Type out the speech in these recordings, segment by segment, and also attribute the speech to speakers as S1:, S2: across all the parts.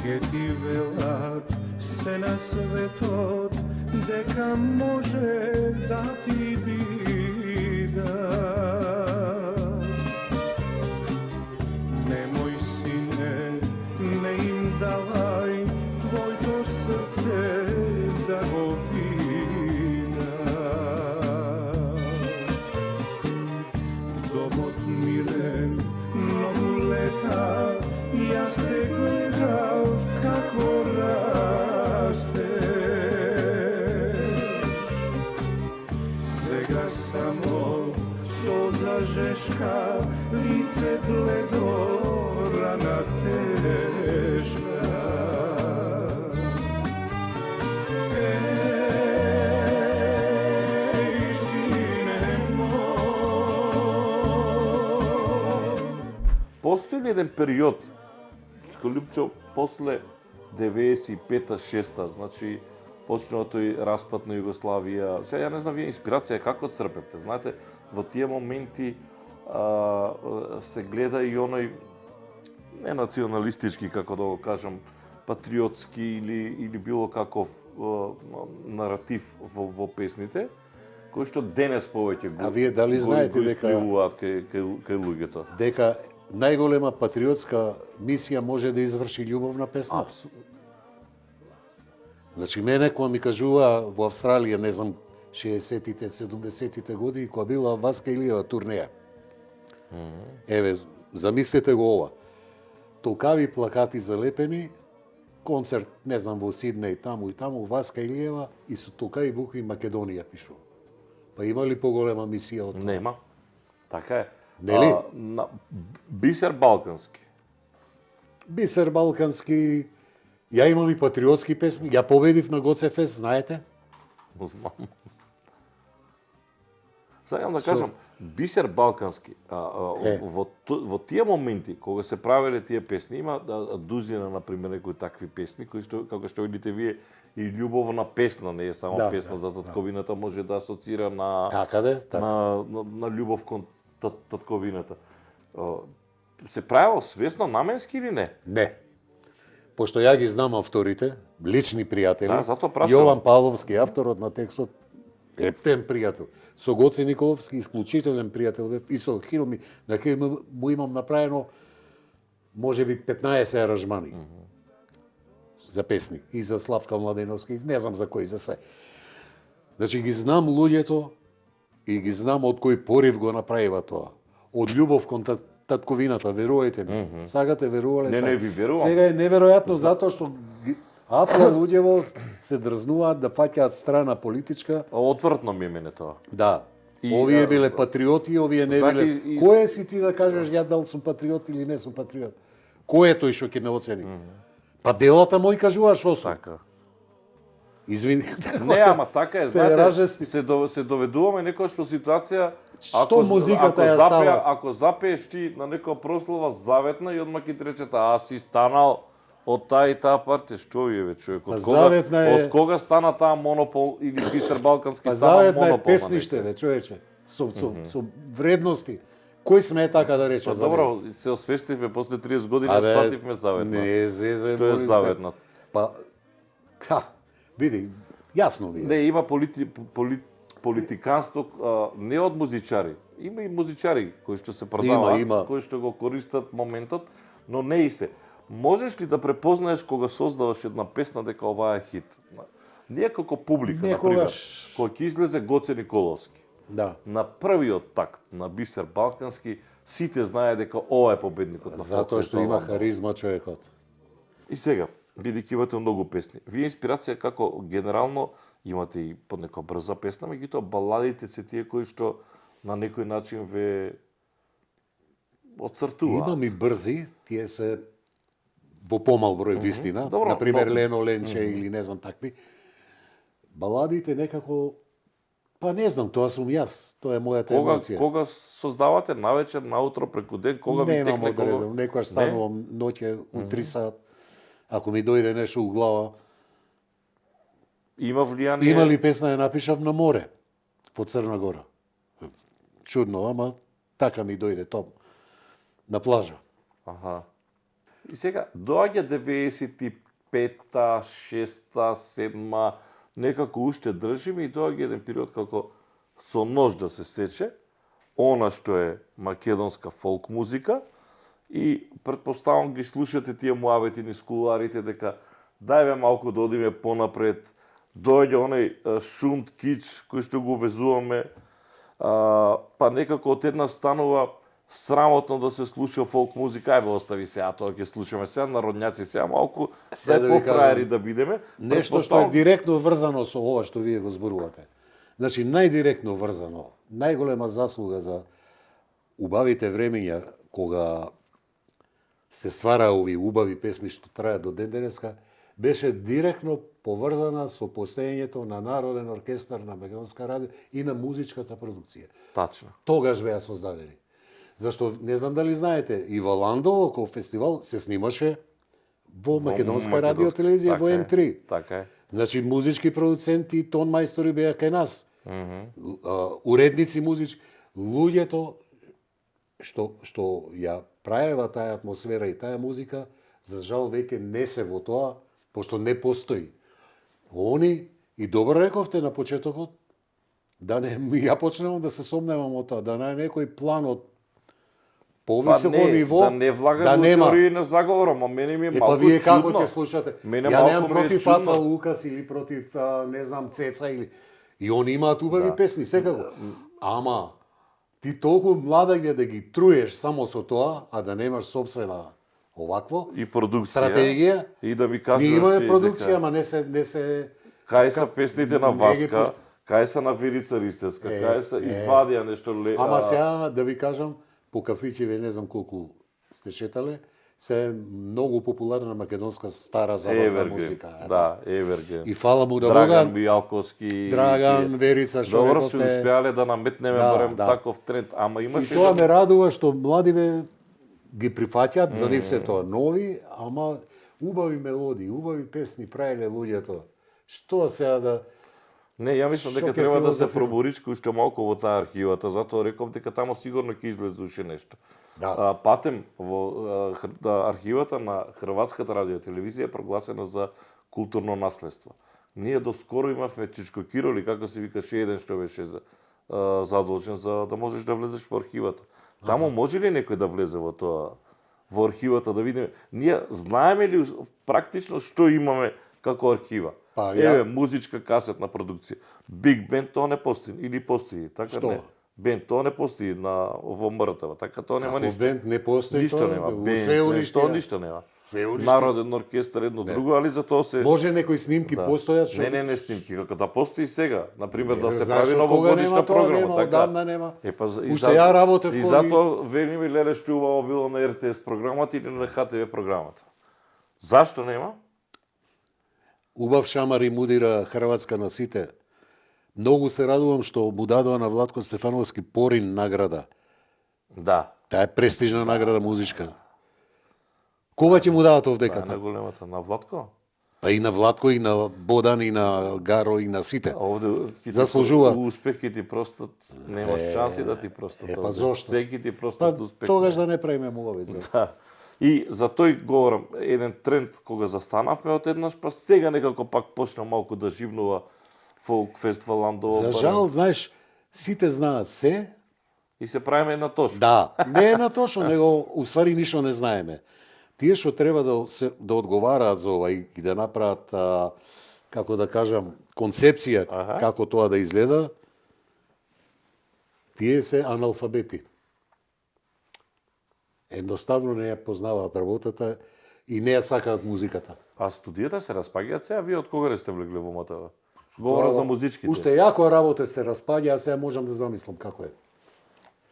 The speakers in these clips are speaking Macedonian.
S1: ке ти велат се на светот дека може да ти бида. Немој сине, не им давај твоето срце да го вида. В домот мирен многу лета јас те гледав како растеш. Сега само соза жешка, лице бледо, рана тешка. Еј, сине мој.
S2: Постои ли еден период, Лјупчо, после 95-6, значи почнува тој распад на Југославија. Сега ја не знам вие инспирација како црпевте. Знаете, во тие моменти се гледа и оној не националистички, како да го кажам, патриотски или било каков наратив во песните, кој што денес повеќе го.
S3: А вие дали знаете дека
S2: кај луѓето?
S3: Дека најголема патриотска мисија може да изврши љубовна песна? Значи, мене кога ми кажува во Австралија, не знам, 60-тите, 70-тите години, кога била Васка Илиева турнеја. Еве, замислете го ова. Толкави плакати залепени, концерт, не знам, во Сиднеј, таму и таму, Васка Илиева и со толкави букви Македонија пишува. Па има ли поголема мисија од тоа?
S2: Нема. Така е.
S3: Нели?
S2: Бисер Балкански.
S3: Бисер Балкански. Ја имам и патриотски песми. Ја победив на Гоцефест, знаете?
S2: Знам. Сакам да кажам, Бисер Балкански, во тие моменти, кога се правеле тие песни, има дузина, например, некои такви песни, кои што, како што видите вие, и љубовна песна, не е само песна за татковината, може да асоцира на на љубов кон татковината. Се правило свесно, наменски или не?
S3: Не. Пошто ја ги знам авторите, лични пријатели.
S2: Да, затоа прашувам.
S3: Јован Павловски, авторот на текстот, ептен пријател. Со Гоце Николовски, исклучителен пријател бев, и со Хироми, на кој му имам направено можеби 15 аранжмани за песни. И за Славка Младеновски, не знам за кој, за се. Значи ги знам луѓето и ги знам од кој порив го направива тоа. Од љубов кон татковината, верувајте ми. Сагате, верувале
S2: сага. Не ви верувам.
S3: Сега е неверојатно затоа што апла луѓево се дрзнуваат да фаќаат страна политичка.
S2: Отвратно ми е мене тоа.
S3: Да. Овие биле патриоти, овие не биле. Кој си ти да кажеш ја дал сум патриот или не сум патриот? Кој е тој што ќе ме оцени? Па делата мој кажува што сум.
S2: Така.
S3: Извини.
S2: Не, ама така е, знаете, се доведуваме некоја што ситуација.
S3: Што музиката ја става?
S2: Ако запееш ти на некоја прослава заветна и одма ќе ти речете, си станал од таа и таа партија, што вие ве човек? Од кога стана таа монопол или Бисер Балкански стана монопол?
S3: Заветна е песниште, ве човече, со вредности. Кој сме така да рече?
S2: Добро, се освестивме после 30 години, свативме заветна.
S3: Не,
S2: што е заветна?
S3: Па, види, јасно ми е.
S2: Не, има политиканство не од музичари. Има и музичари кои што се продаваат, кои што го користат моментот, но не и се. Можеш ли да препознаеш кога создаваш една песна дека оваа е хит? Ние како публика, например, кога ќе излезе Гоце Николовски, на првиот такт на Бисер Балкански, сите знае дека ова е победникот на
S3: затоа што има харизма човекот.
S2: И сега, бидејќи имате многу песни, вие инспирација како генерално имате и под некоја брза песна, меѓутоа баладите се тие кои што на некој начин ве отцртуваат.
S3: Имам и брзи, тие се во помал број вистина, например Лено Ленче или не знам такви. Баладите некако, па не знам, тоа сум јас, тоа е мојата емоција.
S2: Кога создавате навечер, наутро, преку ден, кога ви текне?
S3: Немам одредено, некојаш станувам ноќе у 3 сат, ако ми дојде нешто у глава.
S2: Има влијание?
S3: Има ли песна ја напишав на море, во Црна Гора. Чудно, ама така ми дојде тоа, на плажа.
S2: Аха. И сега доаѓа 95-та, 6-та, 7-та, некако уште држиме и доаѓа еден период како со нож да се сече, она што е македонска фолк музика, и претпоставам ги слушате тие муавети низ кулуарите дека дајме малку да одиме понапред, доаѓа онај шунт кич кој што го везуваме, па некако од една станува срамотно да се слуша фолк музика, ајбе остави сега тоа ќе слушаме сега народњаци сега малку,
S3: Сега да ви
S2: пофраери
S3: кажам,
S2: да бидеме.
S3: Нешто што е директно врзано со ова што вие го зборувате. Значи, најдиректно врзано, најголема заслуга за убавите времења кога се ствара овие убави песми што трајат до ден денеска, беше директно поврзана со постоењето на Народен оркестар на Македонска радио и на музичката продукција.
S2: Тачно.
S3: Тогаш беа создадени. Зашто, не знам дали знаете, и во Ландово, кој фестивал, се снимаше во Македонска радио телевизија, во М3.
S2: Така е.
S3: Значи, музички продуценти, тон мајстори беа кај нас. Уредници музички. Луѓето што ја правева таа атмосфера и таа музика, за жал веќе не се во тоа, пошто не постои. Они, и добро рековте на почетокот, да не ја почнемам да се сомневам од тоа, да не е некој план од повисоко ниво,
S2: да не влагаме
S3: нема.
S2: теории на заговором, а мене ми е малку
S3: Па вие како
S2: чудно.
S3: ќе слушате?
S2: Мене
S3: Ја немам
S2: малку ми е
S3: против
S2: чудно.
S3: Аца Лукас или против, не знам, Цеца или... И они имаат убави песни, секако. Ама, ти толку младање да ги труеш само со тоа, а да немаш собствена овакво
S2: И продукција.
S3: стратегија.
S2: И да ми кажеш
S3: Ние имаме
S2: ти
S3: продукција,
S2: дека
S3: ама не се...
S2: кај се песните на
S3: не ги
S2: Васка,
S3: пушта.
S2: кај се на Вирица Ристевска, кај се извадија нешто
S3: Ама сега да ви кажам, по кафиќеве не знам колку сте шетале, се е многу популарна македонска стара забавна
S2: Еверген.
S3: музика.
S2: Да, Еверген.
S3: И фала му да
S2: Драган
S3: Бога,
S2: Мијалковски.
S3: Драган, Верица, што
S2: Добро се
S3: рековте.
S2: успеале да наметнеме
S3: Да,
S2: барем
S3: да.
S2: таков тренд, ама
S3: И
S2: имаше
S3: тоа ме радува што младиве ги прифаќаат, за нив се тоа нови, ама убави мелодии, убави песни правеле луѓето. Што сега да...
S2: Не, ја мислам дека
S3: Што ќе
S2: треба да се
S3: филозофира?
S2: проборичка уште малку во таа архивата, затоа реков дека тамо сигурно ќе излезе уште нешто.
S3: Да.
S2: Патем во архивата на Хрватската радио телевизија е прогласена за културно наследство. Ние доскоро имавме Чичко Кироли, како се викаше еден што беше задолжен за да можеш да влезеш во архивата. Тамо може ли некој да влезе во тоа, во архивата да видиме? Ние знаеме ли практично што имаме како архива?
S3: Па,
S2: Еве, музичка касетна продукција. Биг бенд тоа не постои или постои, така
S3: Што?
S2: не? Бенд тоа не постои во МРТВ, така тоа нема
S3: Како
S2: ништо.
S3: бенд не постои
S2: Ништо
S3: тоа,
S2: нема.
S3: да го
S2: Бенд,
S3: све уништија.
S2: тоа ништо нема.
S3: Све уништија.
S2: Народен оркестар едно друго, али за тоа се
S3: Може некои снимки постојат што...
S2: Не снимки, како да постои сега, на пример да се
S3: знаеш
S2: прави
S3: од кога
S2: новогодишна
S3: нема тоа,
S2: програма,
S3: нема,
S2: така.
S3: одамна нема.
S2: Па
S3: Уште ја работев
S2: и
S3: кој-
S2: затоа велиме леле што убаво било на РТС програмата или на ХТВ програмата. Зашто нема?
S3: Убав шамар и мудира Хрватска на сите. Многу се радувам што му дадоа на Владко Стефановски Порин награда.
S2: Да.
S3: Таа е престижна награда музичка. Кога ќе му дадат
S2: Таа е
S3: овдеката?
S2: најголемата на Владко.
S3: Па и на Владко, и на Бодан, и на Гаро, и на сите.
S2: А овде ќе ти
S3: Заслужува.
S2: успех ќе ти простат, немаш шанси да ти простат.
S3: па
S2: овде.
S3: зошто?
S2: Се ќе ти
S3: Па
S2: простат успех.
S3: тогаш да не правиме муавица.
S2: Да. И за тој говорам, еден тренд кога застанавме од еднаш, па сега некако пак почна малку да живнува фолк фестивал Ландово.
S3: За
S2: барем.
S3: жал, знаеш, сите знаат се.
S2: И се правиме една точка.
S3: Да, не е на точно, него уствари ништо не знаеме. Тие што треба да одговараат за ова и да направат, како да кажам, концепција
S2: Аха.
S3: како тоа да изгледа, тие се аналфабети. Едноставно не ја познаваат работата и не ја сакаат музиката.
S2: А студијата се распаѓаат сега, вие од кога сте влегли во МТВ? Говорам за музичките.
S3: Уште јако работа се распаѓа, а сега можам да замислам како е.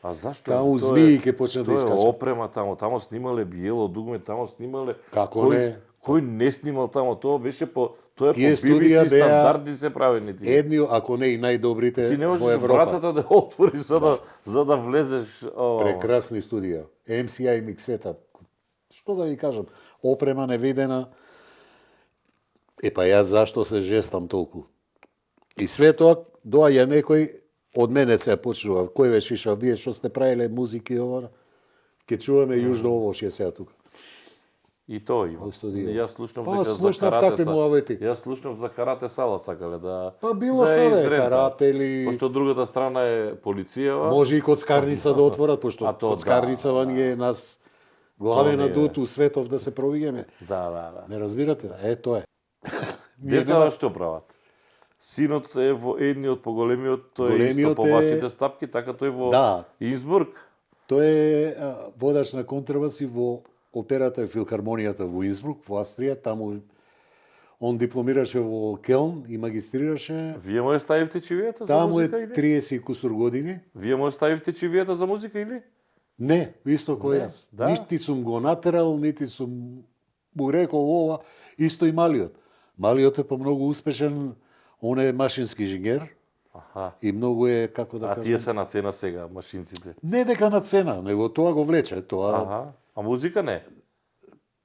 S2: А зашто?
S3: Таму
S2: Тоа
S3: змии ќе почнат да
S2: Тоа е
S3: искачат.
S2: опрема тамо снимале биело дугме, тамо снимале.
S3: Како
S2: кој,
S3: не?
S2: Кој не снимал тамо, тоа беше тоа е
S3: Тие
S2: по
S3: студија
S2: BBC
S3: беа
S2: стандарди се правени тие.
S3: Едни, ако не и најдобрите
S2: Ти не
S3: во
S2: можеш
S3: Европа.
S2: вратата да отвориш за да влезеш.
S3: Прекрасни студија. MCI миксета. Што да ви кажам? Опрема невидена. Па јас зашто се жестам толку? И све тоа доаѓа некој од мене се почнува. Кој беше ишал? Вие што сте правиле музики ова? Ке чуваме Јужно Овошје сега тука.
S2: И тоа има.
S3: Во студио.
S2: Јас слушнав
S3: Па,
S2: дека за
S3: слушнав
S2: карате
S3: такви муавети.
S2: Јас слушнав за карате сала сакале да
S3: Па било
S2: да
S3: што
S2: ја
S3: да е,
S2: изрентат.
S3: карате или
S2: Пошто другата страна е полицијава.
S3: може и коцкарница да отворат, пошто
S2: А то
S3: коцкарница
S2: да,
S3: вање е нас главен
S2: не е.
S3: адут у светов да се провиѓаме.
S2: Да.
S3: Не разбирате? Тоа е.
S2: Децата што прават? Синот е во едни од поголемиот, тој е исто
S3: Големиот
S2: по
S3: е-
S2: вашите стапки, така тој во
S3: Да.
S2: Инсбург.
S3: Тој е водач на контрабас и во операта и филхармонијата во Инсбрук, во Австрија. Таму он дипломираше во Келн и магистрираше.
S2: Вие му ја ставивте чивијата за
S3: Таму е
S2: музика или?
S3: 30 и кусур години.
S2: Вие му ја ставивте чивијата за музика или?
S3: Не, исто кој јас.
S2: да.
S3: Нити сум го натерал, нити сум му рекол ова, исто и малиот. Малиот е помногу успешен, он е машински инженер
S2: Аха.
S3: и многу е, како да
S2: А
S3: кажам,
S2: тие се на цена сега, машинците.
S3: не дека на цена, него тоа го влече, тоа.
S2: Аха. А музика не?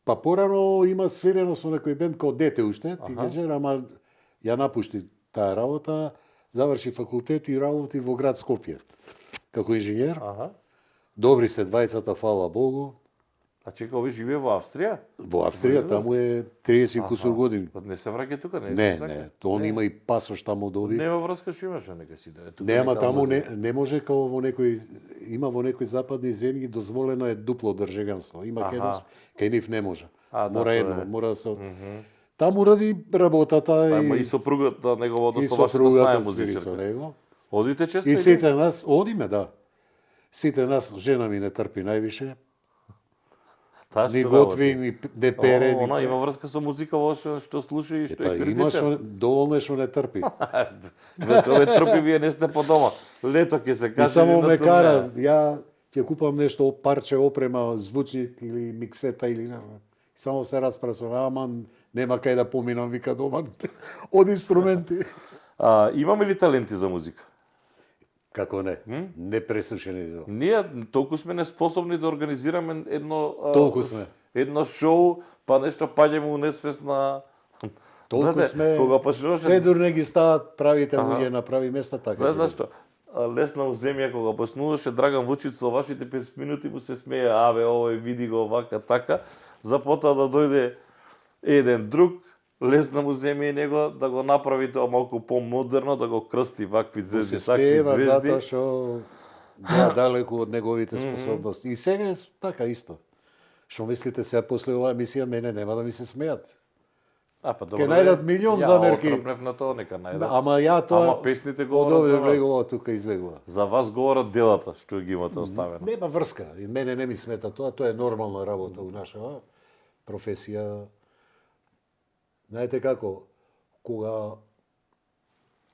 S3: Па порано има свирено со некој бенд као дете уште, тинеџер, ама ја напушти таа работа, заврши факултет и работи во град Скопје како инженер.
S2: Аха.
S3: Добри се двајцата, фала Богу.
S2: А чека, овој живее во Австрија?
S3: Во Австрија таму е 30 и кусур години.
S2: Па не се враќа тука, не?
S3: Не,
S2: се сака?
S3: не, он има и пасош таму доби.
S2: Нема врска што имаше, нека си да е тука.
S3: Не, ама
S2: нека
S3: таму
S2: влезе.
S3: не може као во некои има во некои западни земји дозволено е дупло држеганство. Има
S2: Аха.
S3: кај кај нив не може.
S2: А, да,
S3: Мора
S2: тоа
S3: едно,
S2: е.
S3: мора да се. Таму ради работата
S2: Ама и
S3: и
S2: сопругата негова,
S3: и
S2: односно вашата
S3: сопругата
S2: знаја
S3: свири со
S2: музичарка.
S3: него.
S2: Одите често
S3: И
S2: или?
S3: сите нас одиме, да. Сите нас жена ми не трпи највише.
S2: Таа
S3: Ни
S2: што
S3: готви,
S2: работи?
S3: ни не пере, ни.
S2: Она има врска со музика во што слуша и што
S3: Па
S2: е
S3: има
S2: критичен.
S3: што доволно е што не трпи.
S2: Без овој трпи вие не сте по дома. Лето ќе се
S3: И
S2: каже.
S3: само ме кара, ја ќе купам нешто парче опрема, звучник или миксета или нешто. Само се распрасувам, ама нема кај да поминам, вика дома, од инструменти.
S2: Имаме ли таленти за музика?
S3: Како не? Непресушени за.
S2: Ние толку сме неспособни да организираме едно
S3: Толку сме.
S2: едно шоу, па нешто паѓаме у несвесна.
S3: Толку
S2: Знаете,
S3: сме.
S2: кога почнуваше
S3: Се не ги стават правите луѓе на прави места така.
S2: Знаеш
S3: ќе
S2: зашто? Лесна у земја кога почнуваше Драган Вучиц со вашите 5 минути му се смее, абе, овој види го вака така, за потоа да дојде еден друг, лесна му земја и него да го направи тоа малку помодерно, да го крсти вакви звезди,
S3: се
S2: такви
S3: спева затоа
S2: звезди.
S3: што била далеку од неговите способности. И сега е така исто. Што мислите сега после оваа емисија мене нема да ми се смеат.
S2: А, па
S3: Ке најдат милион замерки.
S2: Ја отрпнев на тоа, нека најдат.
S3: Ама ја тоа
S2: Ама песните
S3: од
S2: говорат
S3: овде
S2: за вас.
S3: влегува, тука излегува.
S2: За вас говорат делата, што ги имате оставено.
S3: Нема врска. И мене не ми смета тоа, тоа е нормална работа у нашава професија. Знаете како, кога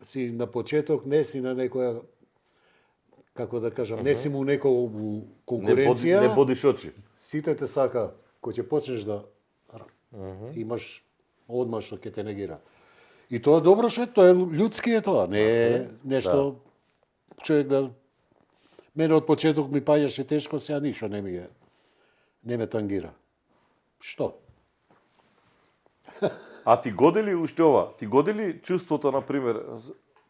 S3: си на почеток, не си на некоја, како да кажам, не си му некоја конкуренција,
S2: Не бодиш очи.
S3: сите те сакаат. Кој ќе почнеш да имаш одма што ќе те негира. И тоа добро што е, тоа е људски е тоа, не е нешто човек да мене од почеток ми паѓаше тешко, сега ништо не ме тангира. Што?
S2: А ти годели уште ова? Ти годели чувството, на пример,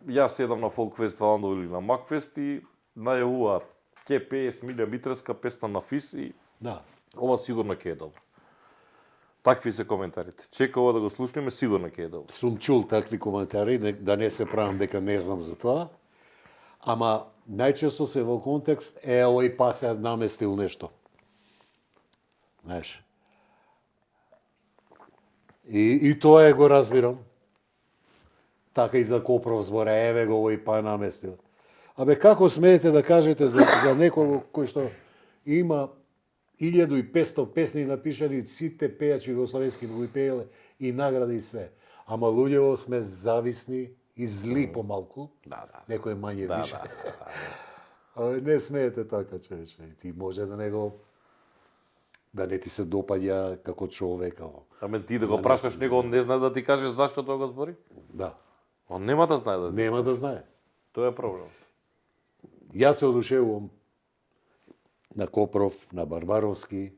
S2: јас седам на Фолк фестивал или на Макфест и најавуваат ќе пее Смилја Митреска песна на ФИС и
S3: Да.
S2: ова сигурно ќе е добро. Такви се коментарите. Чека ова да го слушнеме, сигурно ќе е добро.
S3: Сум чул такви коментари, да не се правам дека не знам за тоа. Ама најчесто се во контекст овој па се наместил нешто. Знаеш. И тоа го разбирам. Така и за Копров збора, еве го овој па наместил. Абе како смеете да кажете за некој кој што има 1500 песни напишани, сите пејачи југословенски го пееле и награди и све. Ама луѓево сме зависни и зли помалку.
S2: Да.
S3: Некој мање више. Абе не смеете така, човече. Ти може да да не ти се допаѓа како човек.
S2: Аме ти да го прашаш него, он не знае да ти каже зашто тоа го збори?
S3: Да.
S2: Он нема да знае да.
S3: Нема да знае.
S2: Тоа е проблем.
S3: Јас се одушевувам на Копров, на Барбаровски,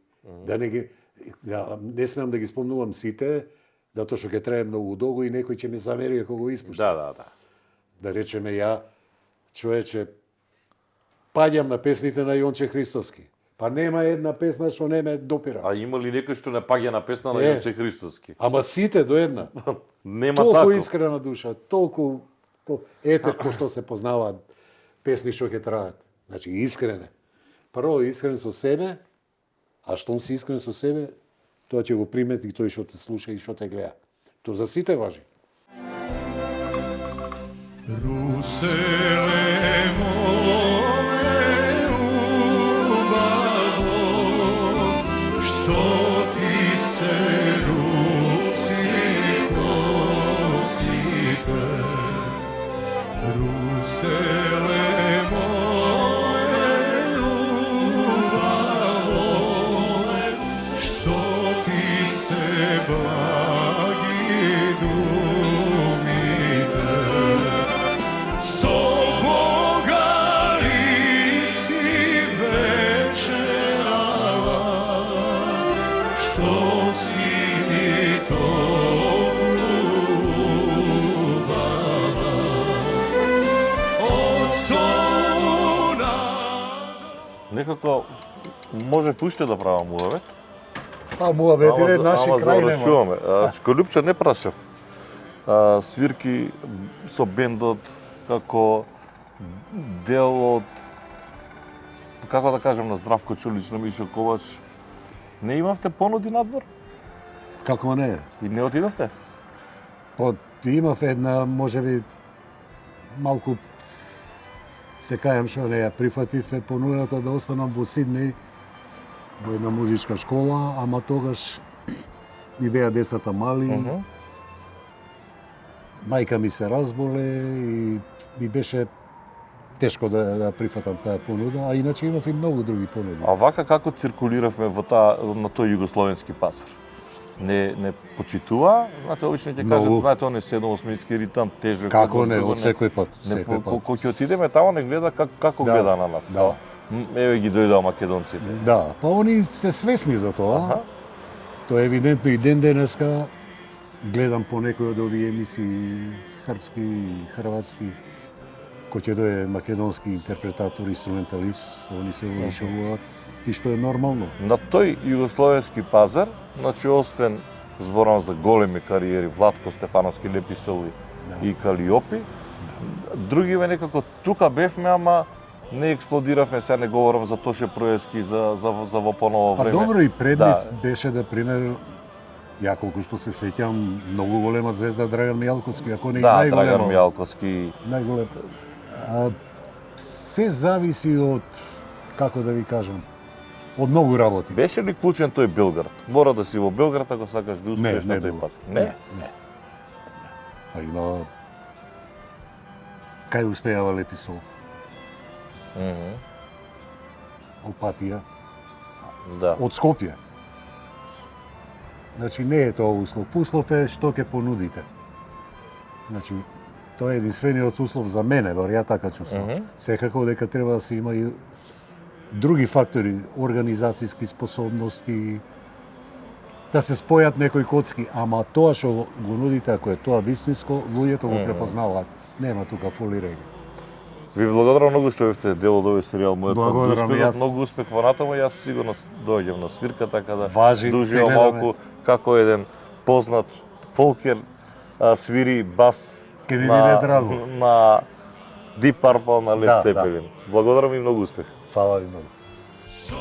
S3: да не смеам да ги спомнувам сите, затоа што ќе трае многу долго и некој ќе ме замери ако го испуштам.
S2: Да.
S3: Да речеме ја, човече, паѓам на песните на Јонче Христовски. Па нема една песна што не ме допира.
S2: А има ли некој што не паѓа на песна на Јовче Христоски?
S3: Ама сите до една.
S2: Нема
S3: Толку
S2: тако.
S3: искрена душа, толку ете пошто се познаваат песни што ќе траат. Значи искрене. Прво искрен со себе, а штом си искрен со себе, тоа ќе го примети тој што те слуша и што те гледа. Тоа за сите важи.
S1: Руселе моје убаво, што ти се руси косите. Руселе моје убаво, што ти се благи думите. Со Бога ли си вечерава, што си ми толкувала од сона.
S2: Некако може уште да правам муавет.
S3: Па муабет е наши крај нема.
S2: Завршуваме. Школупче не прашав. Свирки со бендот како дел од, како да кажем, на Здравко Чулич, на Мишо Ковач. Не имавте понуди надвор?
S3: Како не?
S2: И не отидовте?
S3: Па имав една, можеби малку се кајам што не ја прифатив е понудата да останам во Сиднеј во една музичка школа, ама тогаш ми беа децата мали. Мајка ми се разболе и ми беше тешко да прифатам таа понуда, а иначе имав и многу други понуди.
S2: А вака како циркулиравме на тој југословенски пазар? Не почитува? Знаете, обично ќе кажат,
S3: Многу.
S2: знаете, он е 7-8-миски ритам, тежок.
S3: Како не, од секој пат, секој пат.
S2: Кога ќе отидеме тамо, не гледа како
S3: Да,
S2: гледа на нас.
S3: да.
S2: Еве ги дојдоа македонците.
S3: Да, па они се свесни за тоа.
S2: Аха.
S3: Тоа е евидентно и ден денеска. Гледам по некои од овие емисии српски и хрватски, кој ќе дое македонски интерпретатор, инструменталист, они се одишавуваат и што е нормално.
S2: На тој југословенски пазар, значи освен зборам за големи кариери, Владко Стефановски, Лепи Соли и Калиопи, другиве некако тука бевме, ама не експлодиравме, сега не говорам за Тоше Проевски, за во поново
S3: Па
S2: време.
S3: добро и пред
S2: Да.
S3: нив беше, да пример, ја колку што се сеќам, многу голема звезда Драган Мијалковски, ако не и
S2: Да, Драган
S3: најголема.
S2: Мијалковски.
S3: Најголем. Се зависи од, како да ви кажам, од многу работи.
S2: Беше ли клучен тој Белград? Мора да си во Белград ако сакаш да успееш на тој
S3: било.
S2: пазар. Не?
S3: Не. А има кај успеава Лепи Сол, Опатија,
S2: Да.
S3: од Скопје. Значи не е тоа услов. Услов е што ќе понудите. Значи тоа е единствениот услов за мене, бар ја така чувствувам. Секако дека треба да се има и други фактори, организацијски способности, да се спојат некои коцки, ама тоа што го нудите, ако е тоа вистинско, луѓето го препознаваат. Нема тука фолирање.
S2: Ви благодарам многу што бевте дел од овој серијал Мојот
S3: Благодарам и
S2: успех,
S3: јас.
S2: многу успех понатаму, јас сигурно доаѓам на свирка, така да
S3: Важи,
S2: да
S3: се
S2: уживам
S3: гледаме.
S2: малку како еден познат фолкер свири бас
S3: Ке ми биде драго.
S2: на Deep Purple, на Led
S3: Да, да.
S2: Zeppelin. Благодарам и многу успех.
S3: Фала ви многу.
S1: So